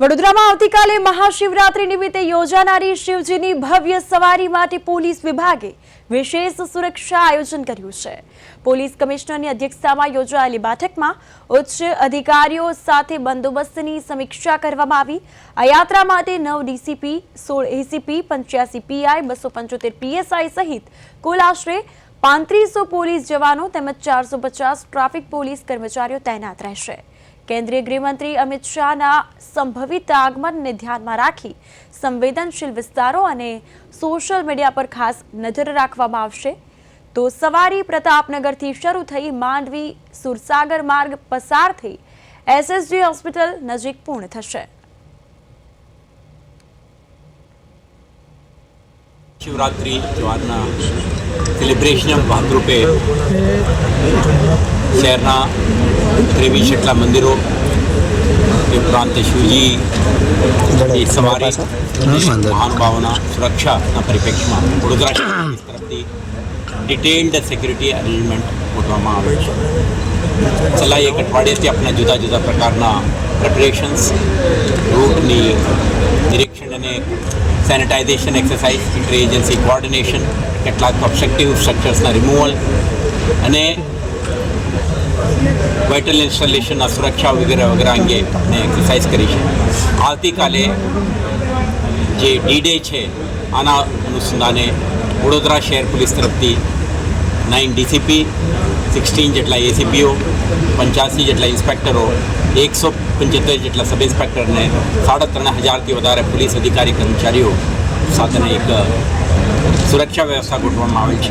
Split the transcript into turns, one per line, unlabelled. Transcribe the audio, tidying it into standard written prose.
વડોદરામાં આવતીકાલે મહાશિવરાત્રી નિમિત્તે યોજાનારી શિવજીની ભવ્ય સવારી માટે પોલીસ વિભાગે વિશેષ સુરક્ષા આયોજન કર્યું છે। પોલીસ કમિશનરની અધ્યક્ષતામાં યોજાયેલી બેઠકમાં ઉચ્ચ અધિકારીઓ સાથે બંદોબસ્તની સમીક્ષા કરવામાં આવી। આ યાત્રા માટે 9 ડીસીપી, 16 એસીપી, 85 પીઆઈ, 275 પીએસઆઈ સહિત કુલ આશરે 3500 પોલીસ જવાનો તેમજ 450 ટ્રાફિક પોલીસ કર્મચારીઓ તૈનાત રહેશે। केंद्रीय गृहमंत्री अमित शाहना संभवित आगमनने ध्याનમાં રાખી સંવેદનશીલ વિસ્તારો અને સોશિયલ મીડિયા પર ખાસ નજર રાખવામાં આવશે। તો સવારી પ્રતાપનગરથી શરૂ થઈ માંડવી સુરસાગર માર્ગ પસાર થઈ એસએસજી હોસ્પિટલ નજીક પૂર્ણ થશે।
शिवरात्रि त्यौहारना सेलिब्रेशन भागरूपे शहरना 23 જેટલા મંદિરો એ ઉપરાંત શિવજી સવારી મહાનુભાવોના સુરક્ષાના પરિપ્રેક્ષમાં વડોદરા તરફથી ડિટેલ્ડ સિક્યુરિટી અરેન્જમેન્ટ ગોઠવવામાં આવે છે। છેલ્લા એક અઠવાડિયાથી આપણા જુદા જુદા પ્રકારના પ્રિપરેશન્સ રૂટની નિરીક્ષણ અને sanitization exercise, inter agency coordination, કેટલાક ઓબ્સ્ટ્રક્ટિવ સ્ટ્રક્ચર્સના રિમૂવલ અને વાઇટલ ઇન્સ્ટોલેશનના સુરક્ષા વગેરે વગેરે અંગે એક્સરસાઇઝ કરી છે। આવતીકાલે જે ડી-ડે છે આના અનુસંધાને વડોદરા શહેર પોલીસ તરફથી 9 ડીસીપી, 16 જેટલા એસીપીઓ, 85 જેટલા ઇન્સ્પેક્ટરો, 175 જેટલા સબ ઇન્સ્પેક્ટરને 3500થી વધારે પોલીસ અધિકારી કર્મચારીઓ સાથેની એક સુરક્ષા વ્યવસ્થા ગોઠવવામાં આવેલ છે।